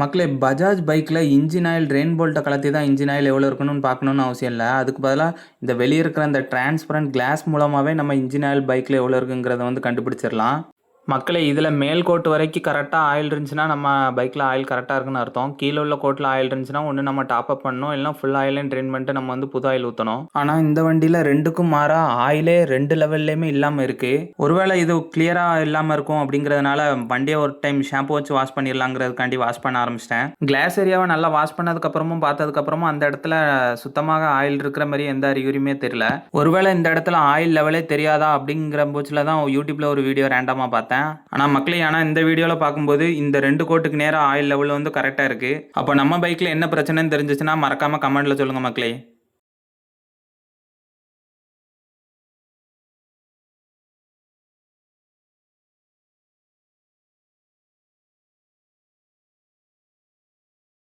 மக்களே பஜாஜ் பைக்கில் engine oil rain போல்ட்டை கலத்தி தான் இன்ஜின் ஆயில் எவ்வளோ இருக்கணும்னு பார்க்கணுன்னு அவசியம் இல்லை. அதுக்கு பதிலாக இந்த வெளியே இருக்கிற அந்த டிரான்ஸ்பரண்ட் கிளாஸ் மூலமாகவே நம்ம இன்ஜின் ஆயில் பைக்கில் எவ்வளோ இருக்குங்கிறத வந்து கண்டுபிடிச்சிடலாம். மக்களே இதில் மேல் கோட்டு வரைக்கும் கரெக்டாக ஆயில் இருந்துச்சுன்னா நம்ம பைக்கில் ஆயில் கரெக்டாக இருக்குன்னு அர்த்தம். கீழே உள்ள கோட்டில் ஆயில் இருந்துச்சுன்னா ஒன்று நம்ம டாப் அப் பண்ணணும், இல்லைனா ஃபுல் ஆயிலையும் ட்ரெயின் பண்ணிட்டு நம்ம வந்து புது ஆயில் ஊற்றணும். ஆனால் இந்த வண்டியில் ரெண்டுக்கும் மாறாக ஆயிலே 2 லெவல்லையுமே இல்லாமல் இருக்குது. ஒருவேளை இது கிளியராக இல்லாமல் இருக்கும் அப்படிங்கிறதுனால வண்டியை ஒரு டைம் ஷாம்பு வச்சு வாஷ் பண்ணிடலாங்கிறதுக்காண்டி வாஷ் பண்ண ஆரம்பிச்சிட்டேன். கிளாஸ் ஏரியாவை நல்லா வாஷ் பண்ணதுக்கப்புறமும் பார்த்ததுக்கப்புறமும் அந்த இடத்துல சுத்தமாக ஆயில் இருக்கிற மாதிரி எந்த அறிகுறியுமே தெரியல. ஒருவேளை இந்த இடத்துல ஆயில் லெவலே தெரியாதா அப்படிங்கிற பட்சத்தில் தான் யூடியூப்பில் ஒரு வீடியோ ரேண்டமாக பார்த்தேன். ஆனால் மக்களே, ஆனால் இந்த வீடியோவில் பார்க்கும்போது இந்த 2 கோட்டுக்கு நேராக ஆயில் லெவல் வந்து கரெக்டாக இருக்குது. அப்போ நம்ம பைக்கில் என்ன பிரச்சனைன்னு தெரிஞ்சிச்சுன்னா மறக்காமல் கமெண்ட்டில் சொல்லுங்கள் மக்களே.